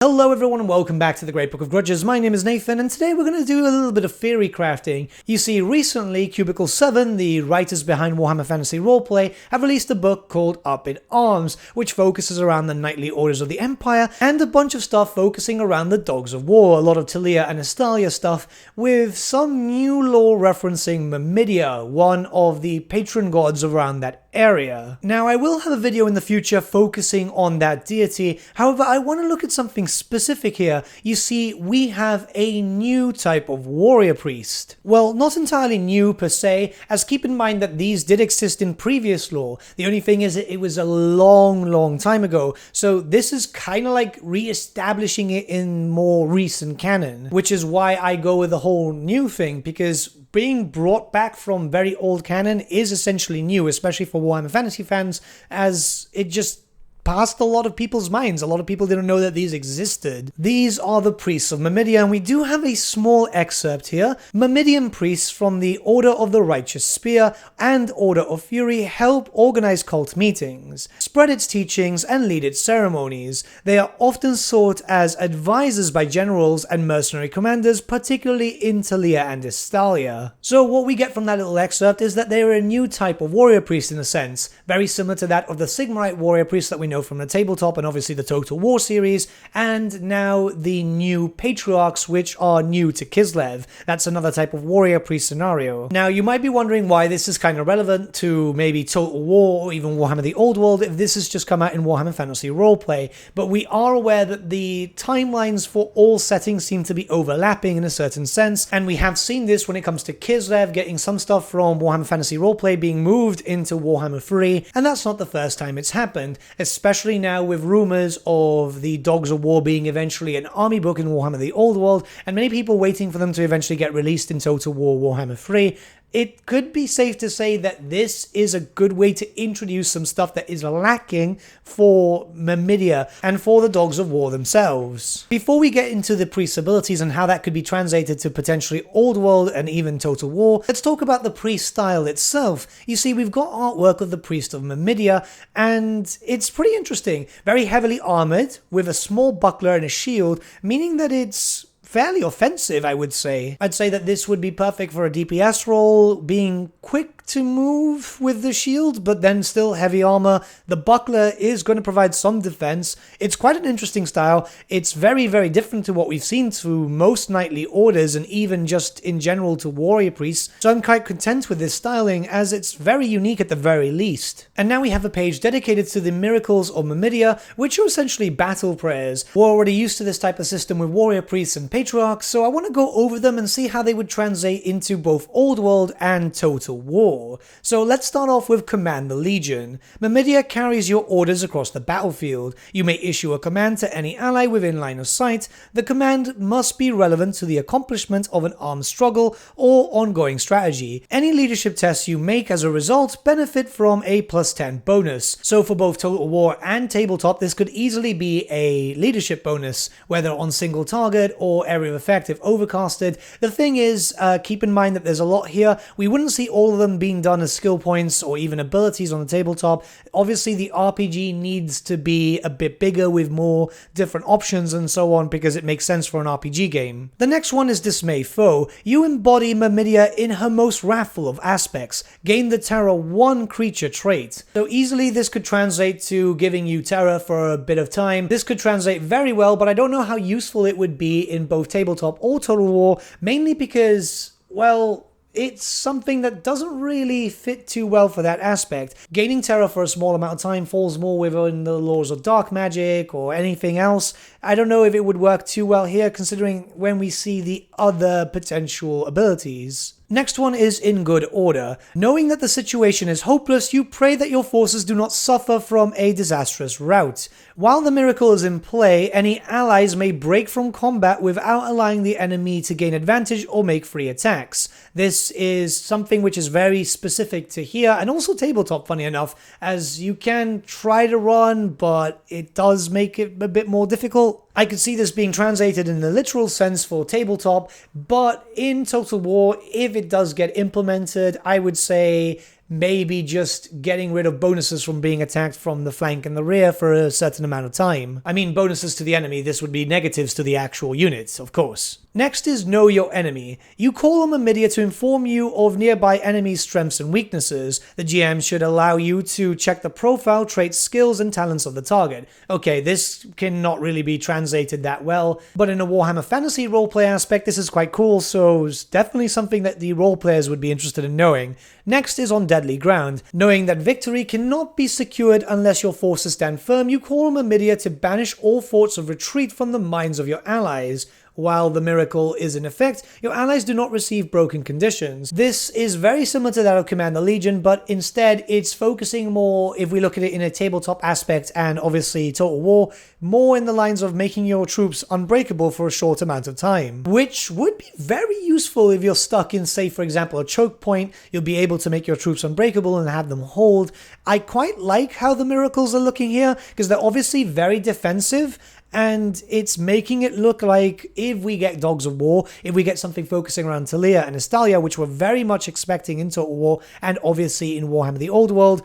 Hello everyone and welcome back to the Great Book of Grudges. My name is Nathan and today we're going to do a little bit of theory crafting. You see, recently Cubicle 7, the writers behind Warhammer Fantasy Roleplay, have released a book called Up in Arms, which focuses around the knightly orders of the Empire and a bunch of stuff focusing around the Dogs of War, a lot of Talia and Estalia stuff, with some new lore referencing Mamidia, one of the patron gods around that area. Now, I will have a video in the future focusing on that deity, however, I want to look at something specific here. You see, we have a new type of warrior priest. Well, not entirely new per se, as keep in mind that these did exist in previous lore. The only thing is that it was a long time ago, so this is kind of like re-establishing it in more recent canon, which is why I go with the whole new thing, because being brought back from very old canon is essentially new, especially for Warhammer Fantasy fans, as it just passed a lot of people's minds. A lot of people didn't know that these existed. These are the priests of Mamidia, and we do have a small excerpt here. Mamidian priests from the Order of the Righteous Spear and Order of Fury help organize cult meetings, spread its teachings, and lead its ceremonies. They are often sought as advisors by generals and mercenary commanders, particularly in Talia and Estalia. So what we get from that little excerpt is that they are a new type of warrior priest in a sense, very similar to that of the Sigmarite warrior priest that we know from the tabletop and obviously the Total War series, and now the new patriarchs, which are new to Kislev. That's another type of warrior priest scenario. Now, you might be wondering why this is kind of relevant to maybe Total War or even Warhammer the Old World if this has just come out in Warhammer Fantasy Roleplay, but we are aware that the timelines for all settings seem to be overlapping in a certain sense, and we have seen this when it comes to Kislev getting some stuff from Warhammer Fantasy Roleplay being moved into Warhammer 3, and that's not the first time it's happened, especially now with rumors of the Dogs of War being eventually an army book in Warhammer the Old World, and many people waiting for them to eventually get released in Total War Warhammer 3. It could be safe to say that this is a good way to introduce some stuff that is lacking for Mamidia and for the Dogs of War themselves. Before we get into the priest's abilities and how that could be translated to potentially Old World and even Total War, let's talk about the priest style itself. You see, we've got artwork of the priest of Mamidia, and it's pretty interesting. Very heavily armored, with a small buckler and a shield, meaning that it's fairly offensive, I would say. I'd say that this would be perfect for a DPS role, being quick to move with the shield, but then still heavy armor. The buckler is going to provide some defense. It's quite an interesting style. It's very different to what we've seen through most knightly orders and even just in general to warrior priests. So I'm quite content with this styling, as it's very unique at the very least. And now we have a page dedicated to the miracles of Mamidia, which are essentially battle prayers. We're already used to this type of system with warrior priests and patriarchs, so I want to go over them and see how they would translate into both Old World and Total War. So let's start off with Command the Legion. Mamidia carries your orders across the battlefield. You may issue a command to any ally within line of sight. The command must be relevant to the accomplishment of an armed struggle or ongoing strategy. Any leadership tests you make as a result benefit from a +10 bonus. So for both Total War and Tabletop, this could easily be a leadership bonus, whether on single target or area of effect if overcasted. The thing is, keep in mind that there's a lot here. We wouldn't see all of them being done as skill points or even abilities on the tabletop. Obviously, the RPG needs to be a bit bigger with more different options and so on, because it makes sense for an RPG game. The next one is Dismay Foe. You embody Mamidia in her most wrathful of aspects. Gain the Terror 1 creature trait. So easily this could translate to giving you terror for a bit of time. This could translate very well, but I don't know how useful it would be in both Tabletop or Total War, mainly because, well, it's something that doesn't really fit too well for that aspect. Gaining terror for a small amount of time falls more within the laws of dark magic or anything else. I don't know if it would work too well here, considering when we see the other potential abilities. Next one is In Good Order. Knowing that the situation is hopeless, you pray that your forces do not suffer from a disastrous rout. While the miracle is in play, any allies may break from combat without allowing the enemy to gain advantage or make free attacks. This is something which is very specific to here, and also Tabletop, funny enough, as you can try to run, but it does make it a bit more difficult. I could see this being translated in the literal sense for Tabletop, but in Total War, if it does get implemented, I would say maybe just getting rid of bonuses from being attacked from the flank and the rear for a certain amount of time. I mean bonuses to the enemy, this would be negatives to the actual units, of course. Next is Know Your Enemy. You call on Myrmidia to inform you of nearby enemies' strengths and weaknesses. The GM should allow you to check the profile, traits, skills, and talents of the target. Okay, this cannot really be translated that well, but in a Warhammer Fantasy roleplay aspect, this is quite cool, so it's definitely something that the roleplayers would be interested in knowing. Next is On Deadly Ground. Knowing that victory cannot be secured unless your forces stand firm, you call on Myrmidia to banish all thoughts of retreat from the minds of your allies. While the miracle is in effect, your allies do not receive broken conditions. This is very similar to that of Command the Legion, but instead it's focusing more, if we look at it in a tabletop aspect and obviously Total War, more in the lines of making your troops unbreakable for a short amount of time. Which would be very useful if you're stuck in, say, for example, a choke point. You'll be able to make your troops unbreakable and have them hold. I quite like how the miracles are looking here, because they're obviously very defensive, and it's making it look like if we get Dogs of War, if we get something focusing around Talia and Estalia, which we're very much expecting in Total War and obviously in Warhammer the Old World,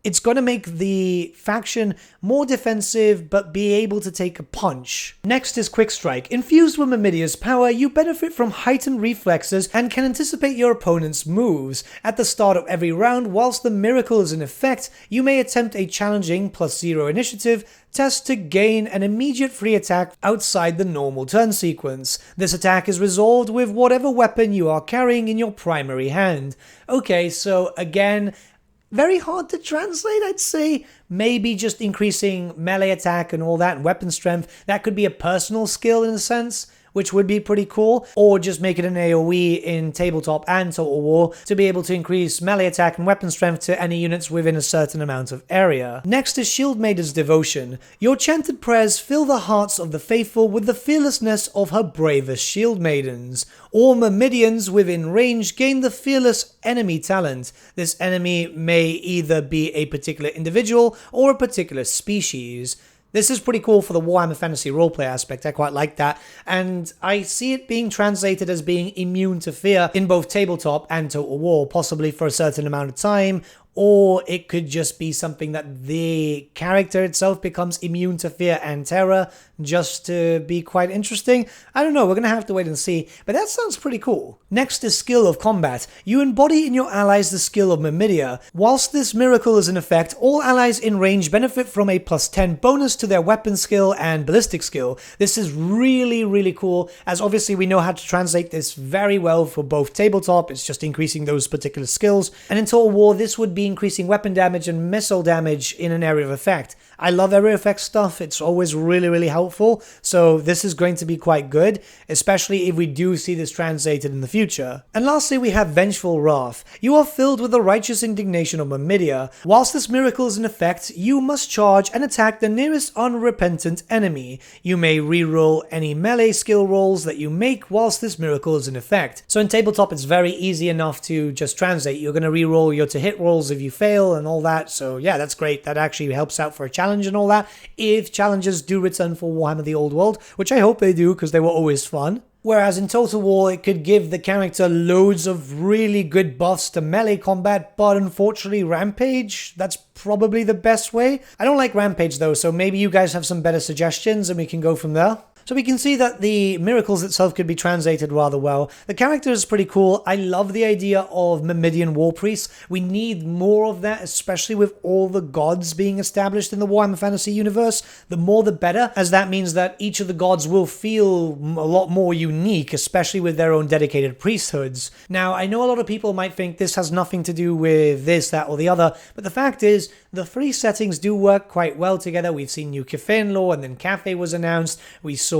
it's going to make the faction more defensive, but be able to take a punch. Next is Quick Strike. Infused with Myrmidia's power, you benefit from heightened reflexes and can anticipate your opponent's moves. At the start of every round, whilst the miracle is in effect, you may attempt a challenging +0 initiative test to gain an immediate free attack outside the normal turn sequence. This attack is resolved with whatever weapon you are carrying in your primary hand. Okay, so again, very hard to translate, I'd say. Maybe just increasing melee attack and all that, and weapon strength. That could be a personal skill in a sense, which would be pretty cool. Or just make it an AoE in Tabletop and Total War to be able to increase melee attack and weapon strength to any units within a certain amount of area. Next is Shield Maiden's Devotion. Your chanted prayers fill the hearts of the faithful with the fearlessness of her bravest Shield Maidens. All Myrmidians within range gain the Fearless Enemy talent. This enemy may either be a particular individual or a particular species. This is pretty cool for the Warhammer Fantasy roleplay aspect, I quite like that, and I see it being translated as being immune to fear in both Tabletop and Total War, possibly for a certain amount of time, or it could just be something that the character itself becomes immune to fear and terror, just to be quite interesting. I don't know, we're gonna have to wait and see, but that sounds pretty cool. Next is Skill of Combat. You embody in your allies the skill of Myrmidia. Whilst this miracle is in effect, all allies in range benefit from a +10 bonus to their weapon skill and ballistic skill. This is really cool, as obviously we know how to translate this very well for both Tabletop, it's just increasing those particular skills, and in Total War this would be increasing weapon damage and missile damage in an area of effect. I love area effect stuff, it's always really helpful, so this is going to be quite good, especially if we do see this translated in the future. And lastly we have Vengeful Wrath. You are filled with the righteous indignation of Myrmidia. Whilst this miracle is in effect, you must charge and attack the nearest unrepentant enemy. You may reroll any melee skill rolls that you make whilst this miracle is in effect. So in Tabletop it's very easy enough to just translate. You're going to reroll your to hit rolls if you fail and all that, so yeah, that's great. That actually helps out for a challenge and all that, if challenges do return for Warhammer the Old World, which I hope they do because they were always fun. Whereas in Total War, it could give the character loads of really good buffs to melee combat, but unfortunately Rampage, that's probably the best way. I don't like Rampage though, so maybe you guys have some better suggestions and we can go from there. So we can see that the miracles itself could be translated rather well. The character is pretty cool. I love the idea of Myrmidian War Priests. We need more of that, especially with all the gods being established in the Warhammer Fantasy universe. The more the better, as that means that each of the gods will feel a lot more unique, especially with their own dedicated priesthoods. Now, I know a lot of people might think this has nothing to do with this, that, or the other, but the fact is, the three settings do work quite well together. We've seen New Kefenlaw, and then Cathay was announced. We saw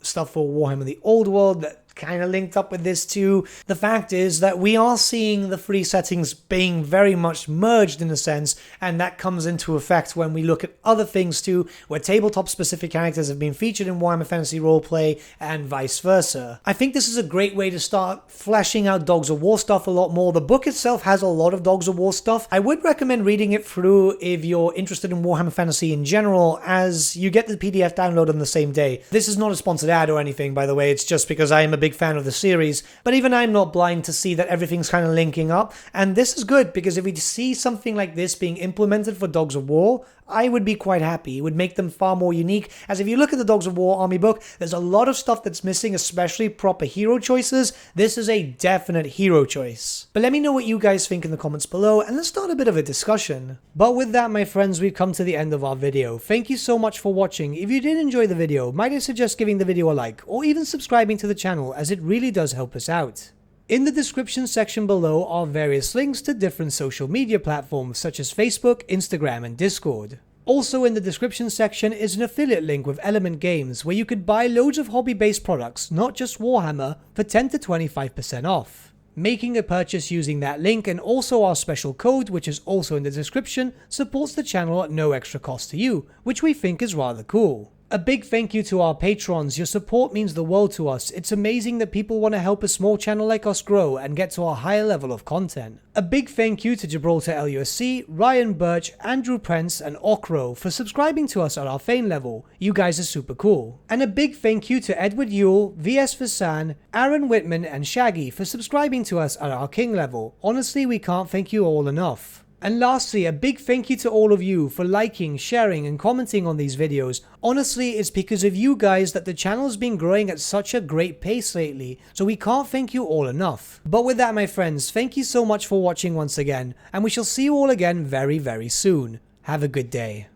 stuff for Warhammer the Old World that kind of linked up with this too. The fact is that we are seeing the three settings being very much merged in a sense, and that comes into effect when we look at other things too, where tabletop specific characters have been featured in Warhammer Fantasy Roleplay and vice versa. I think this is a great way to start fleshing out Dogs of War stuff a lot more. The book itself has a lot of Dogs of War stuff. I would recommend reading it through if you're interested in Warhammer Fantasy in general, as you get the PDF download on the same day. This is not a sponsored ad or anything, by the way, it's just because I am a big fan of the series, but even I'm not blind to see that everything's kind of linking up, and this is good because if we see something like this being implemented for Dogs of War, I would be quite happy. It would make them far more unique, as if you look at the Dogs of War army book, there's a lot of stuff that's missing, especially proper hero choices. This is a definite hero choice. But let me know what you guys think in the comments below, and let's start a bit of a discussion. But with that, my friends, we've come to the end of our video. Thank you so much for watching. If you did enjoy the video, might I suggest giving the video a like, or even subscribing to the channel, as it really does help us out. In the description section below are various links to different social media platforms such as Facebook, Instagram, and Discord. Also in the description section is an affiliate link with Element Games where you could buy loads of hobby-based products, not just Warhammer, for 10 to 25% off. Making a purchase using that link and also our special code, which is also in the description, supports the channel at no extra cost to you, which we think is rather cool. A big thank you to our patrons. Your support means the world to us. It's amazing that people want to help a small channel like us grow and get to a higher level of content. A big thank you to Gibraltar LUSC, Ryan Birch, Andrew Prince, and Okro for subscribing to us at our Fane level. You guys are super cool. And a big thank you to Edward Yule, VS Vasan, Aaron Whitman, and Shaggy for subscribing to us at our King level. Honestly, we can't thank you all enough. And lastly, a big thank you to all of you for liking, sharing, and commenting on these videos. Honestly, it's because of you guys that the channel's been growing at such a great pace lately, so we can't thank you all enough. But with that, my friends, thank you so much for watching once again, and we shall see you all again very, very soon. Have a good day.